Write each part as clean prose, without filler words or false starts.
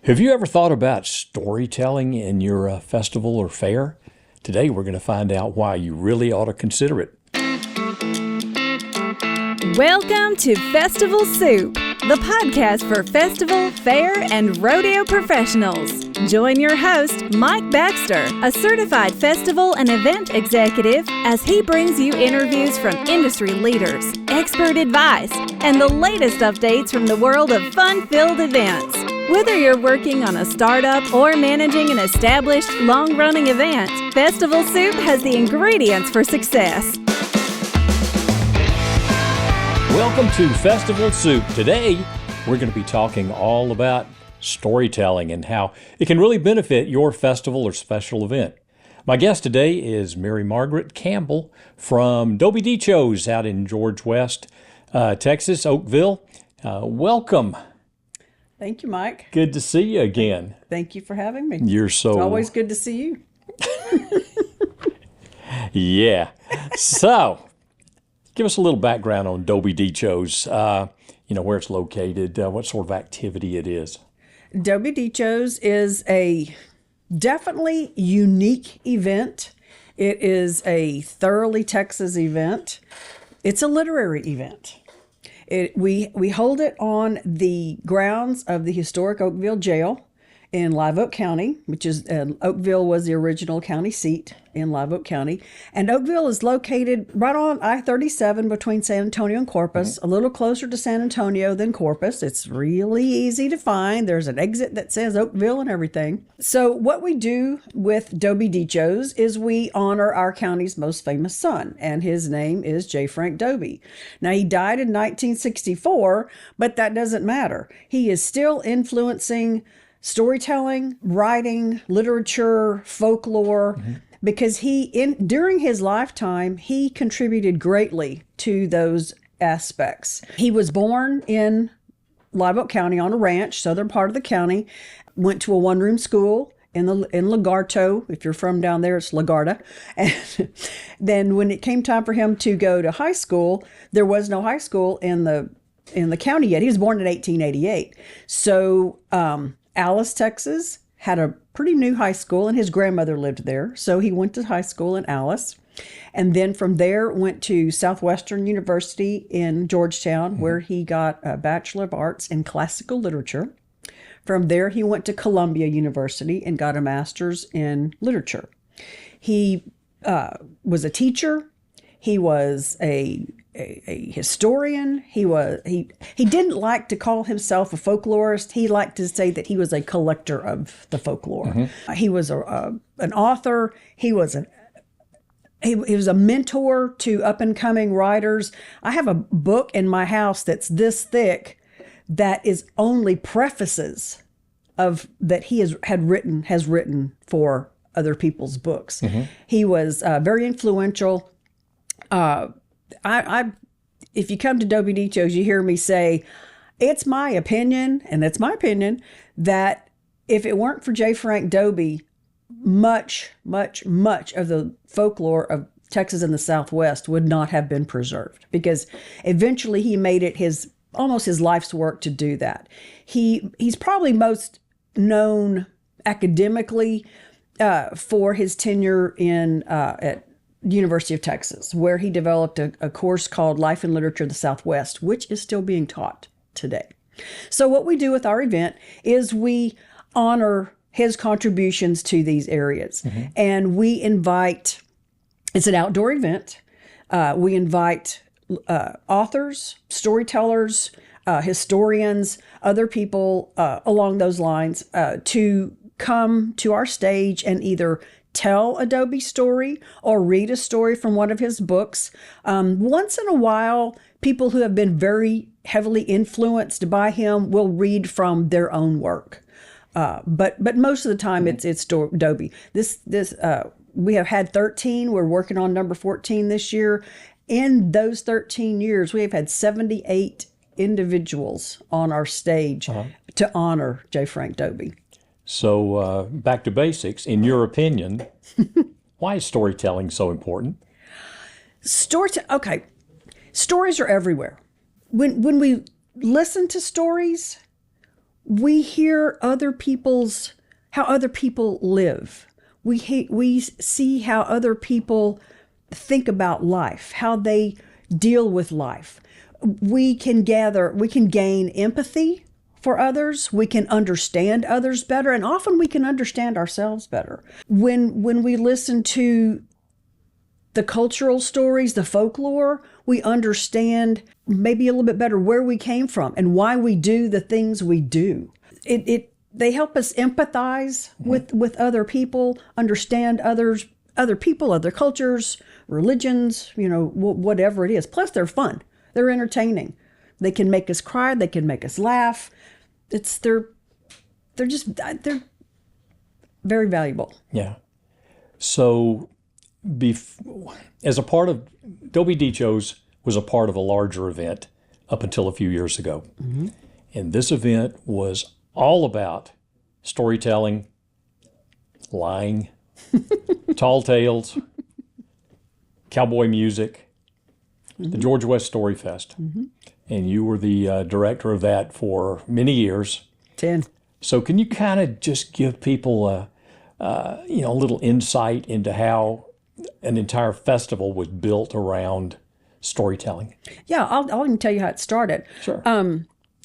Have you ever thought about storytelling in your festival or fair? Today we're going to find out why you really ought to consider it. Welcome to Festival Soup, the podcast for festival, fair, and rodeo professionals. Join your host, Mike Baxter, a certified festival and event executive, as he brings you interviews from industry leaders, expert advice, and the latest updates from the world of fun-filled events. Whether you're working on a startup or managing an established, long-running event, Festival Soup has the ingredients for success. Welcome to Festival Soup. Today, we're going to be talking all about storytelling and how it can really benefit your festival or special event. My guest today is Mary Margaret Campbell from Dobie Dichos out in George West, Texas, Oakville. Welcome. Thank you, Mike. Good to see you again. Thank you for having me. It's always good to see you. Yeah. So, give us a little background on Dobie Dichos, where it's located, what sort of activity it is. Dobie Dichos is a definitely unique event. It is a thoroughly Texas event. It's a literary event. We hold it on the grounds of the historic Oakville Jail in Live Oak County, which is Oakville was the original county seat in Live Oak County. And Oakville is located right on I-37 between San Antonio and Corpus, a little closer to San Antonio than Corpus. It's really easy to find. There's an exit that says Oakville and everything. So what we do with Dobie Dichos is we honor our county's most famous son, and his name is J. Frank Dobie. Now, he died in 1964, but that doesn't matter. He is still influencing storytelling, writing, literature, folklore, because during his lifetime, he contributed greatly to those aspects. He was born in Live Oak County on a ranch, southern part of the county, went to a one-room school in Lagarto. If you're from down there, it's Lagarda. And then when it came time for him to go to high school, there was no high school in the county yet. He was born in 1888. So, Alice, Texas, had a pretty new high school, and his grandmother lived there. So he went to high school in Alice. And then from there went to Southwestern University in Georgetown, where he got a Bachelor of Arts in Classical Literature. From there, he went to Columbia University and got a master's in literature. He was a teacher. He was a historian. He didn't like to call himself a folklorist. He liked to say that he was a collector of the folklore. He was an author. He was a mentor to up and coming writers. I have a book in my house that's this thick that is only prefaces of that he has written for other people's books. He was very influential. If you come to Dobie Dichos, you hear me say, it's my opinion, and it's my opinion, that if it weren't for J. Frank Dobie, much of the folklore of Texas and the Southwest would not have been preserved, because eventually he made it almost his life's work to do that. He's probably most known academically for his tenure at University of Texas, where he developed a course called Life and Literature of the Southwest, which is still being taught today. So what we do with our event is we honor his contributions to these areas. And we invite, it's an outdoor event. We invite authors, storytellers, historians, other people along those lines to come to our stage and either tell a Dobie story or read a story from one of his books. Once in a while, people who have been very heavily influenced by him will read from their own work. But most of the time it's Dobie. We have had 13. We're working on number 14 this year. In those 13 years, we have had 78 individuals on our stage to honor J. Frank Dobie. So back to basics. In your opinion, why is storytelling so important? Okay. Stories are everywhere. When we listen to stories, we hear how other people live. We see how other people think about life, how they deal with life. We can gain empathy for others. We can understand others better, and often we can understand ourselves better. When we listen to the cultural stories, the folklore, we understand maybe a little bit better where we came from and why we do the things we do. They help us empathize with other people, understand other people, other cultures, religions, whatever it is. Plus, they're fun. They're entertaining. They can make us cry. They can make us laugh. They're very valuable. Yeah. So, as a part of Dobie Dichos was a part of a larger event up until a few years ago, and this event was all about storytelling, lying, tall tales, cowboy music, the George West Story Fest. And you were the director of that for many years. 10. So can you kind of just give people a little insight into how an entire festival was built around storytelling? Yeah, I'll even tell you how it started. Sure.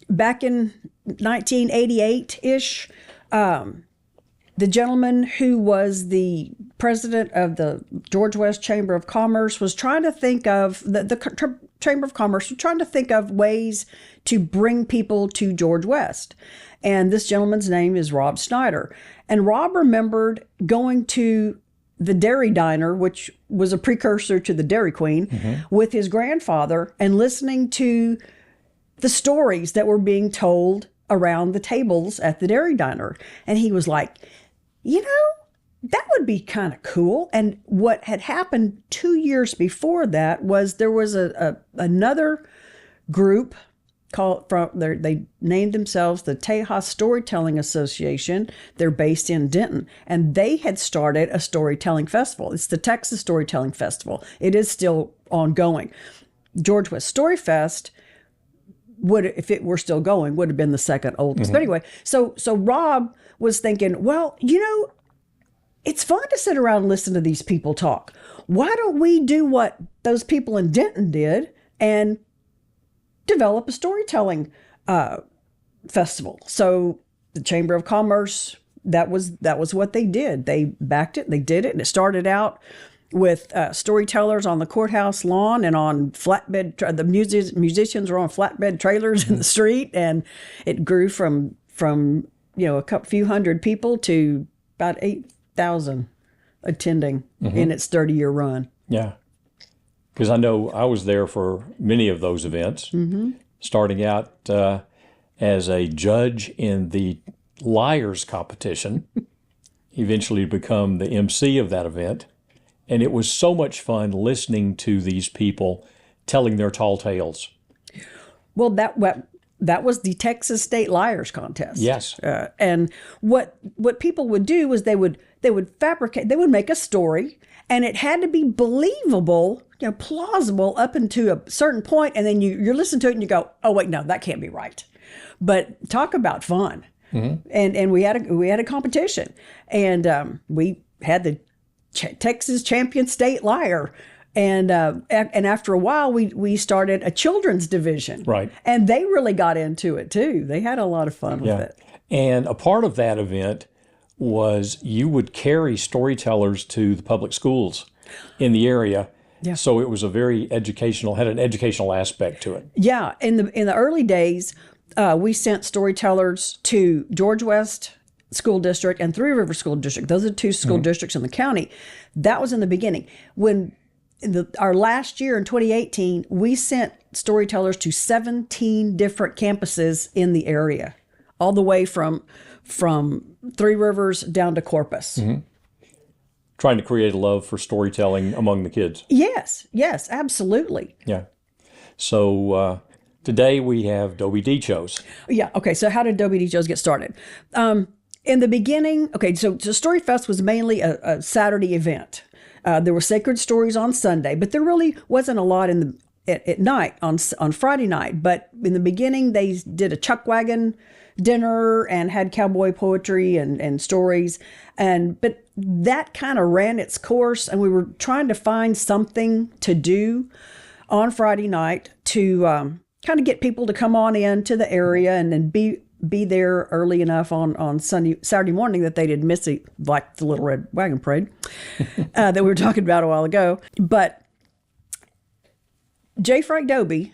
Back in 1988-ish, the gentleman who was the president of the George West Chamber of Commerce was trying to think of, the Chamber of Commerce was trying to think of ways to bring people to George West. And this gentleman's name is Rob Snyder. And Rob remembered going to the Dairy Diner, which was a precursor to the Dairy Queen, with his grandfather and listening to the stories that were being told around the tables at the Dairy Diner. And he was like, that would be kind of cool. And what had happened 2 years before that was there was another group they named themselves the Tejas Storytelling Association. They're based in Denton, and they had started a storytelling festival. It's the Texas Storytelling Festival. It is still ongoing. George West Story Fest if it were still going, would have been the second oldest. But anyway, so Rob was thinking, well, it's fun to sit around and listen to these people talk. Why don't we do what those people in Denton did and develop a storytelling festival? So the Chamber of Commerce, that was what they did. They backed it, they did it, and it started out with storytellers on the courthouse lawn and on flatbed. The musicians were on flatbed trailers in the street, and it grew from a few hundred people to about 8,000 attending in its 30-year run. Yeah, because I know I was there for many of those events, starting out as a judge in the Liars competition, eventually become the MC of that event. And it was so much fun listening to these people telling their tall tales. Well, that was the Texas State Liars Contest. Yes. And what people would do was they would make a story, and it had to be believable, plausible up into a certain point, and then you listen to it and you go, oh wait, no, that can't be right. But talk about fun. And we had a competition, and we had the Texas champion state liar. And after a while, we started a children's division. Right. And they really got into it, too. They had a lot of fun with it. And a part of that event was you would carry storytellers to the public schools in the area. Yeah. So it was had an educational aspect to it. Yeah. In the early days, we sent storytellers to George West School District and Three Rivers School District. Those are the two school districts in the county. That was in the beginning. When our last year in 2018, we sent storytellers to 17 different campuses in the area, all the way from Three Rivers down to Corpus. Trying to create a love for storytelling among the kids. Yes, absolutely. Yeah. So today we have Dobie Dichos. Yeah, okay, so how did Dobie Dichos get started? In the beginning, so Story Fest was mainly a Saturday event. There were sacred stories on Sunday, but there really wasn't a lot at night on Friday night. But in the beginning, they did a chuck wagon dinner and had cowboy poetry and stories. But that kind of ran its course, and we were trying to find something to do on Friday night to kind of get people to come on in to the area and then be there early enough on Saturday morning that they didn't miss it, like the Little Red Wagon Parade that we were talking about a while ago. But J. Frank Dobie,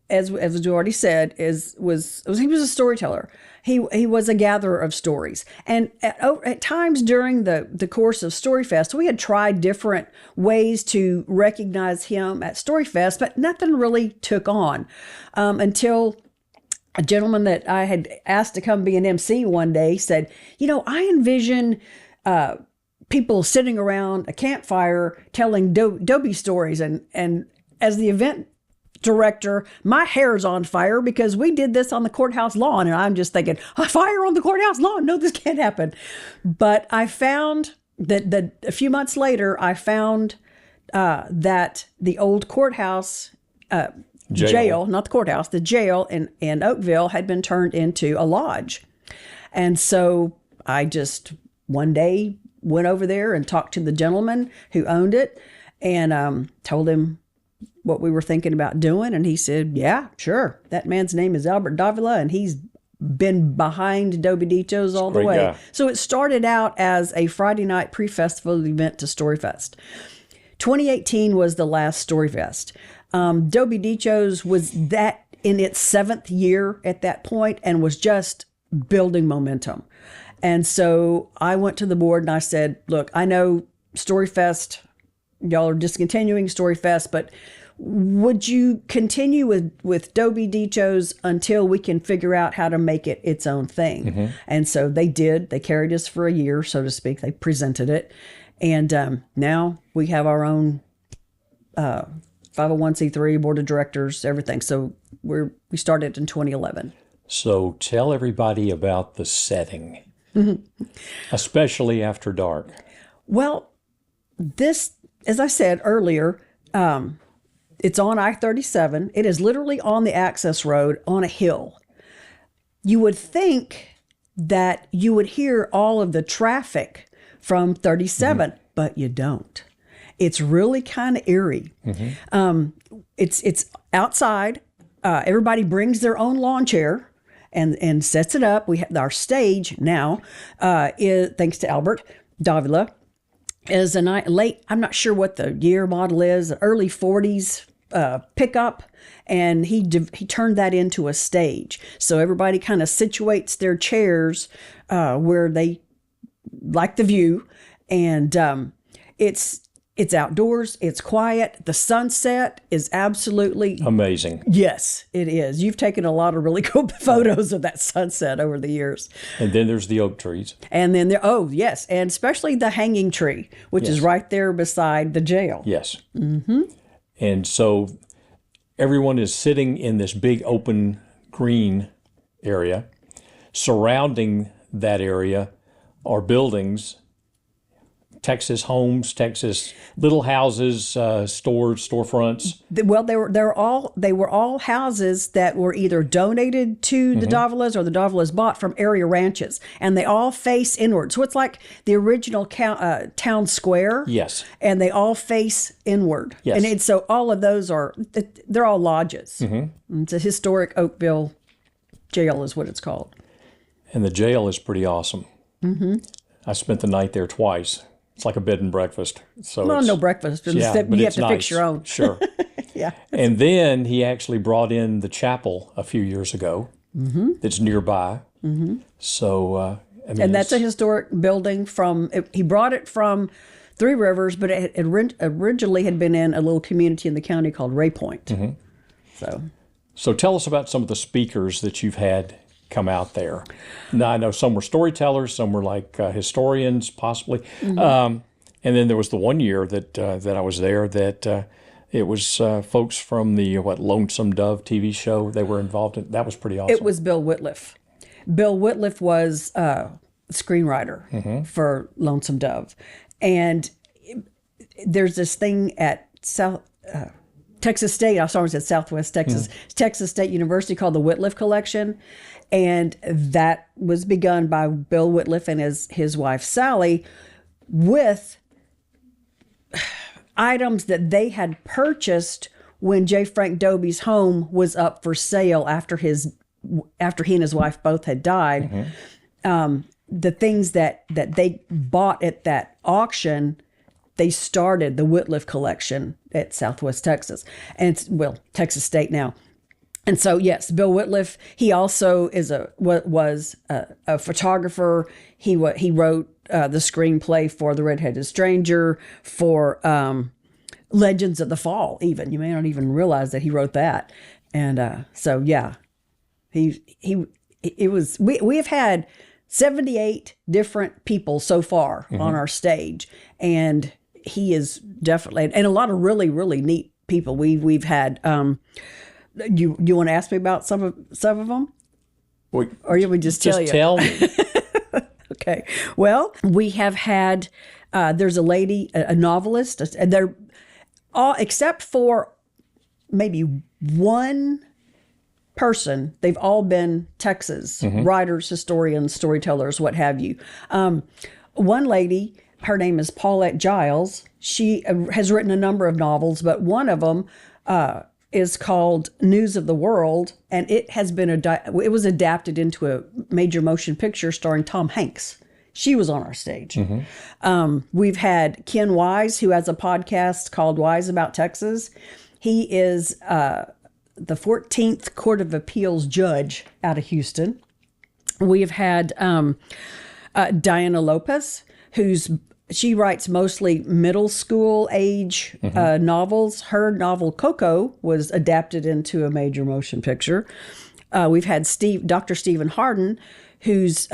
as we already said, he was a storyteller. He was a gatherer of stories. And at times during the course of Storyfest, we had tried different ways to recognize him at Storyfest, but nothing really took on until a gentleman that I had asked to come be an MC one day said, I envision people sitting around a campfire telling Dobie stories. And as the event director, my hair's on fire because we did this on the courthouse lawn. And I'm just thinking, a fire on the courthouse lawn? No, this can't happen. But I found that a few months later, I found that the old courthouse jail, not the courthouse, the jail in Oakville had been turned into a lodge. And so I just one day went over there and talked to the gentleman who owned it and told him what we were thinking about doing. And he said, yeah, sure. That man's name is Albert Davila, and he's been behind Dobie Dichos all the way. Guy. So it started out as a Friday night pre-festival event to Storyfest. 2018 was the last Storyfest. Dobie Dichos was that in its 7th year at that point and was just building momentum. And so I went to the board and I said, look, I know Storyfest, y'all are discontinuing Storyfest, but would you continue with Dobie Dichos until we can figure out how to make it its own thing? Mm-hmm. And so they did. They carried us for a year, so to speak. They presented it. And now we have our own 501c3 board of directors, everything. So we started in 2011. So tell everybody about the setting, especially after dark. Well, this, as I said earlier, it's on I-37. It is literally on the access road on a hill. You would think that you would hear all of the traffic from 37, but you don't. It's really kind of eerie. It's outside. Everybody brings their own lawn chair and sets it up. We have our stage now, thanks to Albert Davila, is a late, I'm not sure what the year model is, early 40s pickup, and he turned that into a stage. So everybody kind of situates their chairs where they like the view, and it's outdoors, it's quiet. The sunset is absolutely amazing. Yes, it is. You've taken a lot of really cool photos of that sunset over the years. And then there's the oak trees. And then yes, and especially the hanging tree, which is right there beside the jail. Yes. Mm-hmm. And so everyone is sitting in this big open green area. Surrounding that area are buildings, Texas homes, Texas little houses, stores, storefronts. Well, they were all houses that were either donated to the Davilas or the Davilas bought from area ranches, and they all face inward. So it's like the original town square. Yes. And they all face inward. Yes. And so all of those they're all lodges. It's a historic Oakville jail is what it's called. And the jail is pretty awesome. I spent the night there twice. It's like a bed and breakfast. So no breakfast. But you have to fix your own. Sure. Yeah. And then he actually brought in the chapel a few years ago that's nearby. So, and that's a historic building he brought it from Three Rivers, but it originally had been in a little community in the county called Ray Point. So tell us about some of the speakers that you've had come out there. Now, I know some were storytellers, some were like historians, possibly. And then there was the one year that I was there that it was folks from the Lonesome Dove TV show they were involved in. That was pretty awesome. It was Bill Whitliff. Bill Whitliff was a screenwriter for Lonesome Dove. And there's this thing at Texas State, I always said Southwest Texas, Texas State University called the Whitliff Collection. And that was begun by Bill Whitliff and his wife Sally with items that they had purchased when J. Frank Dobie's home was up for sale after he and his wife both had died. The things that they bought at that auction, they started the Whitliff collection at Southwest Texas, and Texas State now. And so, yes, Bill Whitliff, he also was a photographer. He wrote the screenplay for The Red-Headed Stranger, for Legends of the Fall. Even you may not even realize that he wrote that. And so, yeah, we have had 78 different people so far on our stage, and he is definitely, and a lot of really, really neat people. We've had. You want to ask me about some of them? Or you would just tell you? Just tell me. Okay. Well, we have had, there's a lady, a novelist, and they're all, except for maybe one person, they've all been Texas writers, historians, storytellers, what have you. One lady, her name is Paulette Giles. She has written a number of novels, but one of them, is called News of the World, and it has been it was adapted into a major motion picture starring Tom Hanks. She was on our stage. We've had Ken Wise, who has a podcast called Wise About Texas. He is the 14th Court of Appeals judge out of Houston. We've had Diana Lopez, she writes mostly middle school age novels. Her novel Coco was adapted into a major motion picture. We've had Dr. Stephen Hardin, who's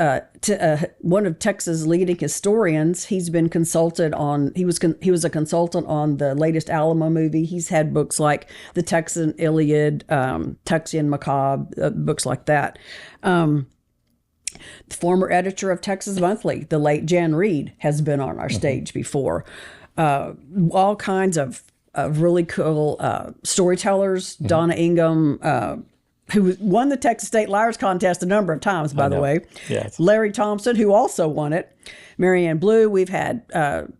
one of Texas' leading historians. He's been consulted on. He was a consultant on the latest Alamo movie. He's had books like The Texan Iliad, Texian Macabre, books like that. The former editor of Texas Monthly, the late Jan Reed, has been on our stage before. All kinds of really cool storytellers. Donna Ingham, who won the Texas State Liars Contest a number of times, by the way. Yes. Larry Thompson, who also won it. Marianne Blue. We've had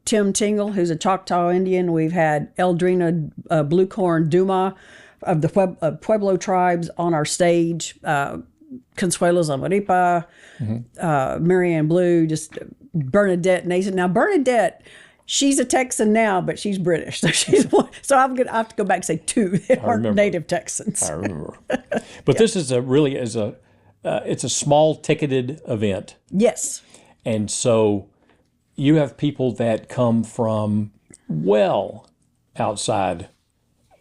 Tim Tingle, who's a Choctaw Indian. We've had Eldrina Bluecorn Duma of the Pueblo tribes on our stage. Consuelo Zamaripa, Marianne Blue, just Bernadette Nason. Now, Bernadette, she's a Texan now, but she's British. So so I have to go back and say two that aren't native Texans. I remember. But this is it's a small ticketed event. Yes. And so you have people that come from well outside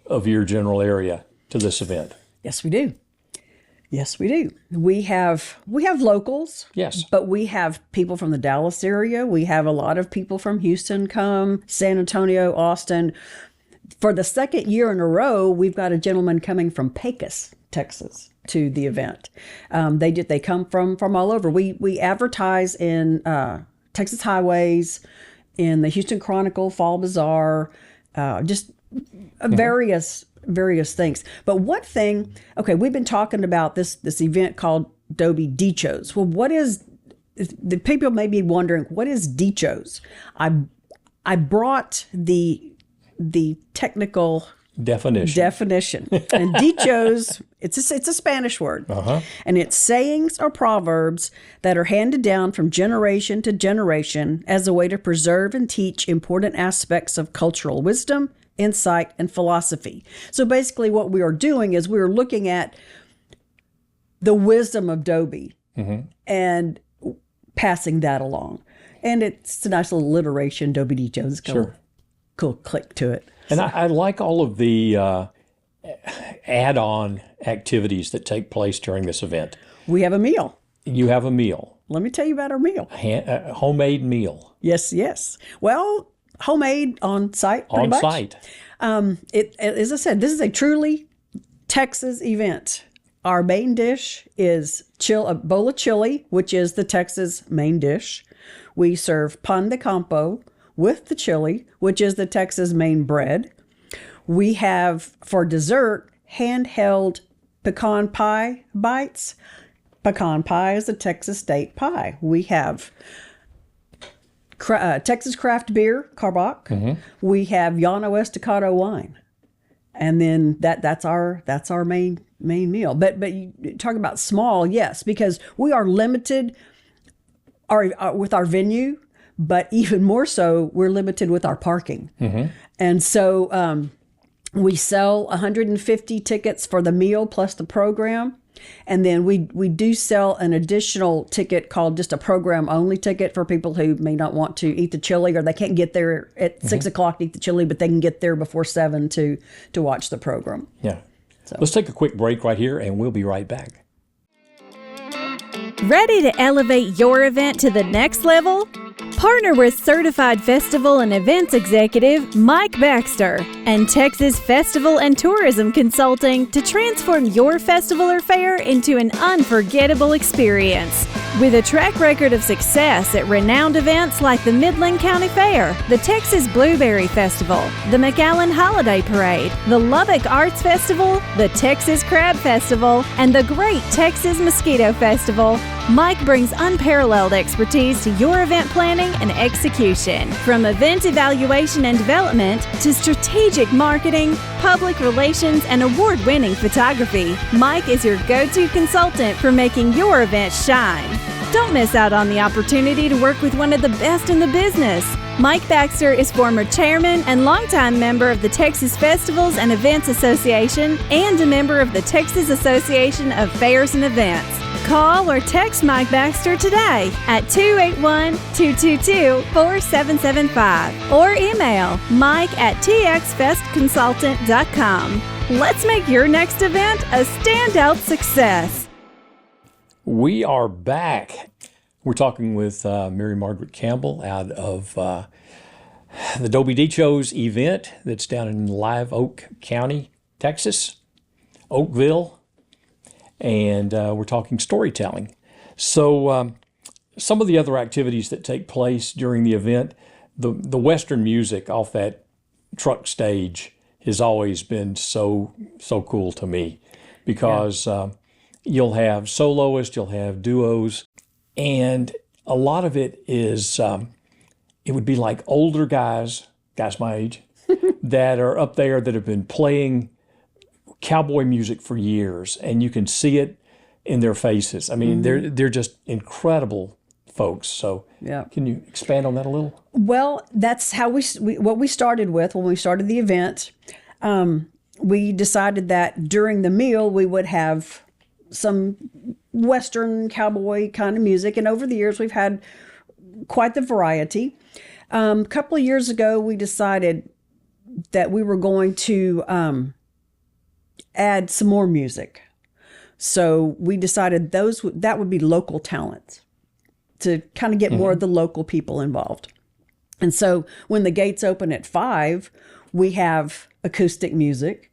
of your general area to this event. Yes, we do. Yes, we do. We have locals. Yes. But we have people from the Dallas area. We have a lot of people from Houston come, San Antonio, Austin. For the second year in a row, we've got a gentleman coming from Pecos, Texas, to the event. They come from all over. We advertise in Texas Highways, in the Houston Chronicle, Fall Bazaar, just various things. But one thing, okay, we've been talking about this event called Dobie Dichos. Well, what is, the people may be wondering, what is Dichos? I brought the technical definition. And Dichos, it's a Spanish word. And it's sayings or proverbs that are handed down from generation to generation as a way to preserve and teach important aspects of cultural wisdom, insight, and philosophy. So basically what we are doing is we're looking at the wisdom of Dobie and passing that along. And it's a nice little alliteration, Dobie Dichos. Cool click to it. And I like all of the add-on activities that take place during this event. We have a meal. You have a meal. Let me tell you about our meal. A homemade meal. Yes. Well, homemade on site, pretty much. On site. As I said, this is a truly Texas event. Our main dish is a bowl of chili, which is the Texas main dish. We serve pan de campo with the chili, which is the Texas main bread. We have, for dessert, handheld pecan pie bites. Pecan pie is a Texas state pie. We have Texas craft beer, Carbach. We have Llano Estacado wine, and then that's our main meal. But you talk about small, yes, because we are limited with our venue, but even more so, we're limited with our parking. And so we sell 150 tickets for the meal plus the program. And then we do sell an additional ticket called just a program only ticket for people who may not want to eat the chili, or they can't get there at 6 o'clock to eat the chili, but they can get there before 7 to watch the program. Yeah. So let's take a quick break right here, and we'll be right back. Ready to elevate your event to the next level? Partner with certified festival and events executive Mike Baxter and Texas Festival and Tourism Consulting to transform your festival or fair into an unforgettable experience. With a track record of success at renowned events like the Midland County Fair, the Texas Blueberry Festival, the McAllen Holiday Parade, the Lubbock Arts Festival, the Texas Crab Festival, and the Great Texas Mosquito Festival, Mike brings unparalleled expertise to your event planning and execution. From event evaluation and development to strategic marketing, public relations, and award-winning photography, Mike is your go-to consultant for making your event shine. Don't miss out on the opportunity to work with one of the best in the business. Mike Baxter is former chairman and longtime member of the Texas Festivals and Events Association and a member of the Texas Association of Fairs and Events. Call or text Mike Baxter today at 281-222-4775 or email mike@txfestconsultant.com. Let's make your next event a standout success. We are back. We're talking with Mary Margaret Campbell out of the Dobie Dichos event that's down in Live Oak County, Texas, Oakville. And we're talking storytelling. So some of the other activities that take place during the event, the Western music off that truck stage has always been so cool to me, because you'll have soloists, you'll have duos, and a lot of it is, it would be like older guys my age, that are up there that have been playing cowboy music for years, and you can see it in their faces. I mean, they're just incredible folks. So can you expand on that a little? Well, that's how what we started with when we started the event. We decided that during the meal we would have some Western cowboy kind of music, and over the years we've had quite the variety. A couple of years ago we decided that we were going to add some more music. So we decided that would be local talent, to kind of get more of the local people involved. And so when the gates open at 5, we have acoustic music.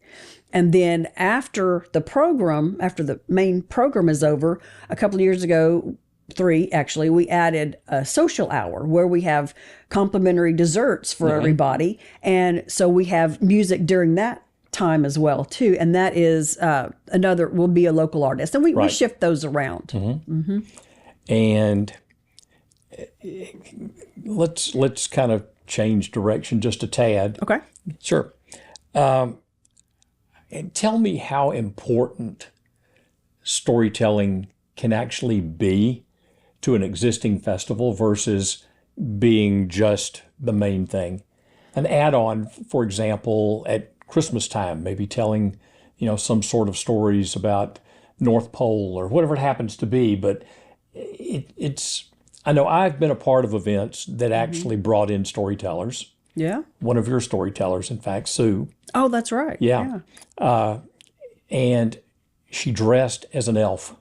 And then after the main program is over, a couple of years ago, 3 actually, we added a social hour where we have complimentary desserts for everybody. And so we have music during that time as well too, and that is will be a local artist, and we shift those around. And let's kind of change direction just a tad. Okay, sure. And tell me how important storytelling can actually be to an existing festival versus being just the main thing. An add-on, for example, at Christmas time, maybe telling, some sort of stories about North Pole or whatever it happens to be. But I know I've been a part of events that actually brought in storytellers. Yeah. One of your storytellers, in fact, Sue. Oh, that's right. Yeah. And she dressed as an elf,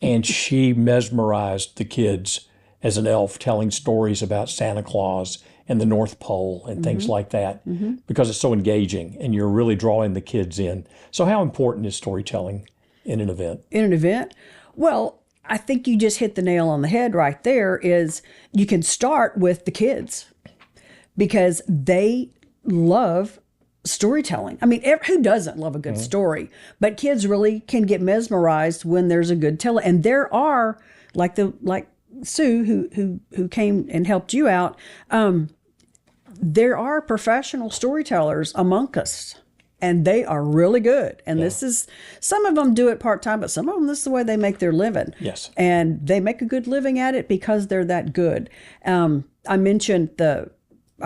and she mesmerized the kids as an elf, telling stories about Santa Claus and the North Pole and things like that, because it's so engaging and you're really drawing the kids in. So how important is storytelling in an event? In an event? Well, I think you just hit the nail on the head right there. Is you can start with the kids, because they love storytelling. I mean, who doesn't love a good story? But kids really can get mesmerized when there's a good teller. And there are, like Sue, who came and helped you out, there are professional storytellers among us. And they are really good. And this is, some of them do it part-time, but some of them, this is the way they make their living. Yes. And they make a good living at it because they're that good. I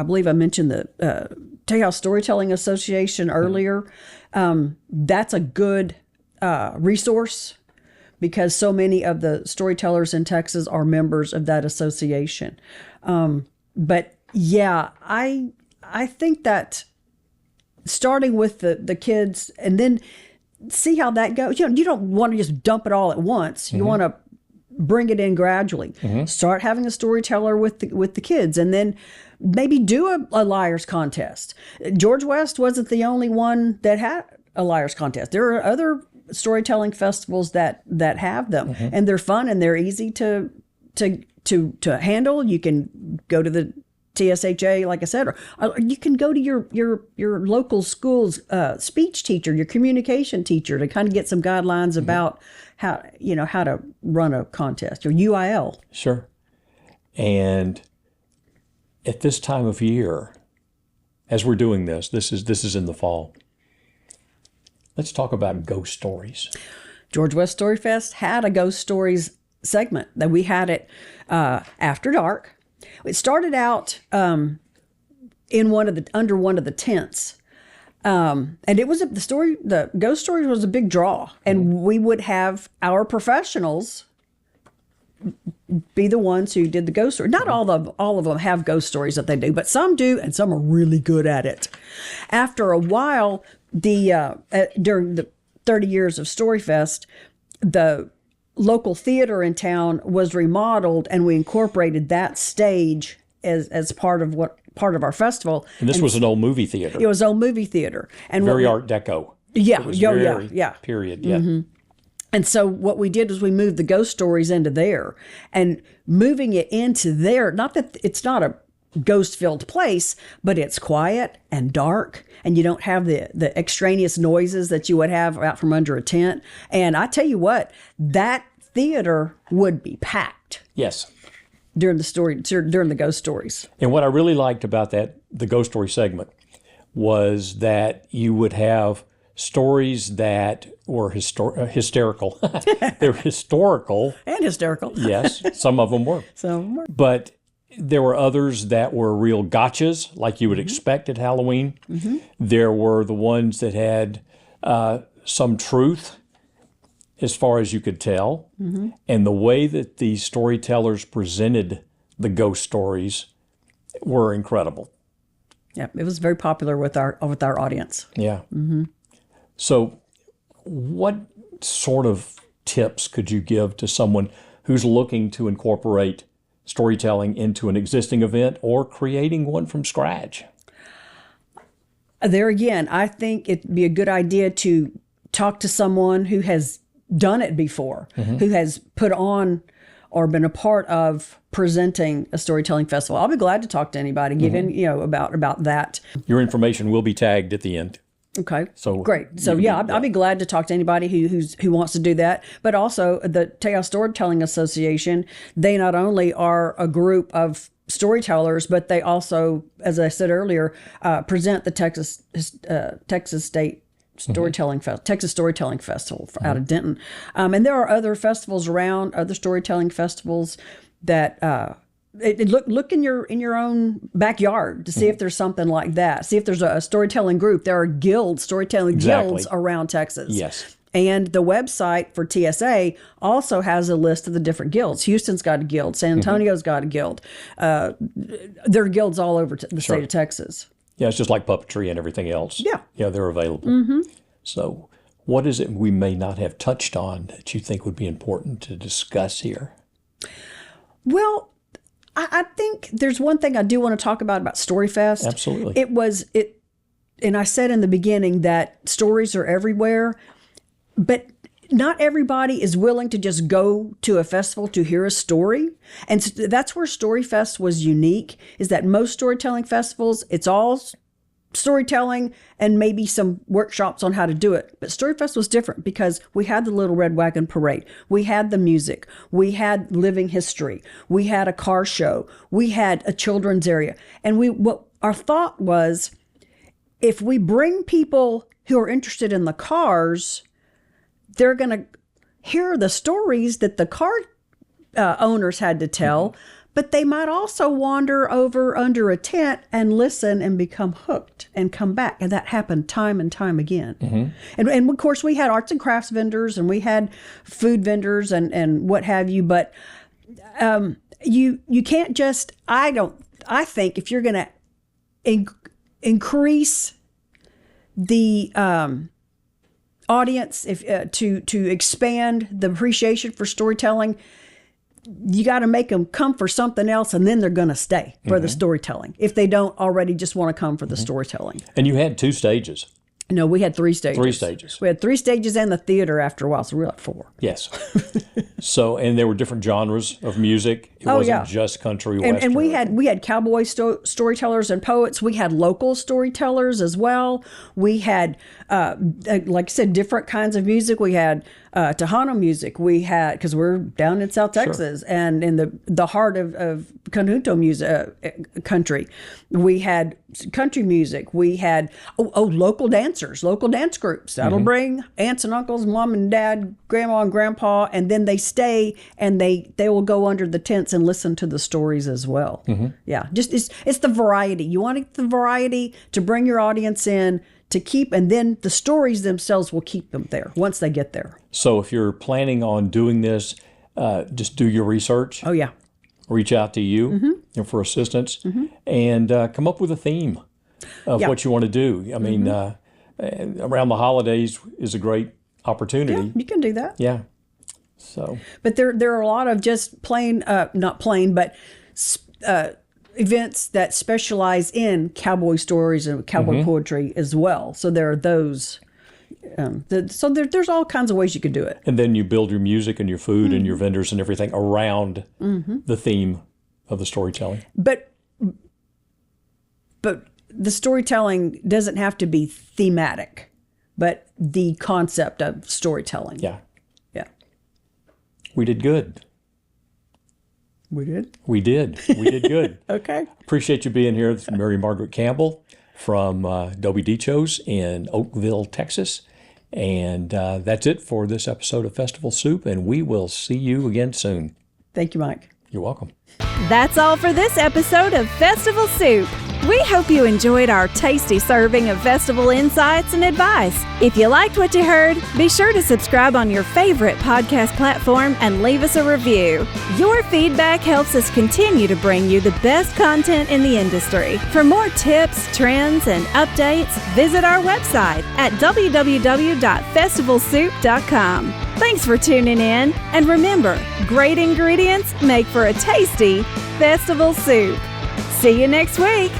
believe I mentioned the Tejas Storytelling Association earlier. That's a good resource because so many of the storytellers in Texas are members of that association. But yeah, I think that starting with the kids and then see how that goes. You don't want to just dump it all at once. You want to bring it in gradually. Start having a storyteller with the kids, and then maybe do a liars contest. George West wasn't the only one that had a liars contest. There are other storytelling festivals that have them, and they're fun and they're easy to handle. You can go to the TSHA, like I said, or you can go to your local school's speech teacher, your communication teacher, to kind of get some guidelines about how to run a contest, or UIL. Sure. And at this time of year, as we're doing this is in the fall. Let's talk about ghost stories. George West Story Fest had a ghost stories segment that we had it after dark. It started out under one of the tents, and it was the ghost stories was a big draw, and we would have our professionals be the ones who did the ghost story. Not all of them have ghost stories that they do, but some do, and some are really good at it. After a while, during the 30 years of Storyfest, the local theater in town was remodeled, and we incorporated that stage as part of our festival. And this was an old movie theater. It was old movie theater, and very Art Deco. Yeah, yeah. Period. Yeah. And so what we did was we moved the ghost stories into there, and moving it into there. Not that it's not a ghost-filled place, but it's quiet and dark, and you don't have the extraneous noises that you would have out from under a tent. And I tell you what, that theater would be packed. Yes. During the ghost stories. And what I really liked about the ghost story segment, was that you would have stories that were hysterical. They're historical. And hysterical. Yes, some of them were. Some were. But there were others that were real gotchas, like you would expect at Halloween. There were the ones that had some truth, as far as you could tell. And the way that the storytellers presented the ghost stories were incredible. Yeah, it was very popular with our audience. Yeah. So what sort of tips could you give to someone who's looking to incorporate storytelling into an existing event or creating one from scratch? There again, I think it'd be a good idea to talk to someone who has done it before, who has put on or been a part of presenting a storytelling festival. I'll be glad to talk to anybody, give in, about that. Your information will be tagged at the end. Okay. So great. So I'll be glad to talk to anybody who wants to do that. But also the Tejas Storytelling Association, they not only are a group of storytellers, but they also, as I said earlier, present the Texas State Storytelling Texas Storytelling Festival out of Denton. And there are other festivals around, other storytelling festivals that look in your own backyard to see if there's something like that. See if there's a storytelling group. There are storytelling guilds around Texas. Yes. And the website for TSA also has a list of the different guilds. Houston's got a guild. San Antonio's got a guild. There are guilds all over the state of Texas. Yeah, it's just like puppetry and everything else. Yeah. Yeah, they're available. So what is it we may not have touched on that you think would be important to discuss here? Well, I think there's one thing I do want to talk about Storyfest. Absolutely. And I said in the beginning that stories are everywhere, but not everybody is willing to just go to a festival to hear a story. And that's where Storyfest was unique, is that most storytelling festivals, it's all storytelling and maybe some workshops on how to do it. But Storyfest was different because we had the Little Red Wagon Parade. We had the music. We had living history. We had a car show. We had a children's area. And what our thought was, if we bring people who are interested in the cars, they're going to hear the stories that the car owners had to tell, but they might also wander over under a tent and listen and become hooked and come back. And that happened time and time again. And of course, we had arts and crafts vendors and we had food vendors and what have you. But you can't just, I think if you're going to increase the audience, to expand the appreciation for storytelling, you got to make them come for something else, and then they're going to stay for the storytelling if they don't already just want to come for the storytelling. And you had 2 stages. No, we had 3 stages. 3 stages. We had 3 stages and the theater after a while, so we were at 4. Yes. So, and there were different genres of music. It wasn't just country, western. And we had cowboy storytellers and poets. We had local storytellers as well. We had, like I said, different kinds of music. We had Tejano music. We had, because we're down in South Texas and in the heart of Conjunto music country. We had country music. We had local dancers, local dance groups. That'll bring aunts and uncles, mom and dad, grandma and grandpa, and then they stay and they will go under the tents and listen to the stories as well. Yeah, just it's the variety. You want the variety to bring your audience in to keep, and then the stories themselves will keep them there once they get there. So if you're planning on doing this, just do your research. Oh yeah. Reach out to you for assistance and come up with a theme of what you want to do. I mean, around the holidays is a great opportunity. Yeah, you can do that. Yeah. So, but there are a lot of just not plain, but events that specialize in cowboy stories and cowboy poetry as well. So there are those. So there's all kinds of ways you could do it. And then you build your music and your food and your vendors and everything around the theme of the storytelling. But the storytelling doesn't have to be thematic, but the concept of storytelling. Yeah. Yeah. We did good. We did? We did. We did good. Okay. Appreciate you being here. It's Mary Margaret Campbell from Dobie Dichos in Oakville, Texas. And that's it for this episode of Festival Soup, and we will see you again soon. Thank you, Mike. You're welcome. That's all for this episode of Festival Soup. We hope you enjoyed our tasty serving of festival insights and advice. If you liked what you heard, be sure to subscribe on your favorite podcast platform and leave us a review. Your feedback helps us continue to bring you the best content in the industry. For more tips, trends, and updates, visit our website at www.festivalsoup.com. Thanks for tuning in, and remember, great ingredients make for a tasty festival soup. See you next week.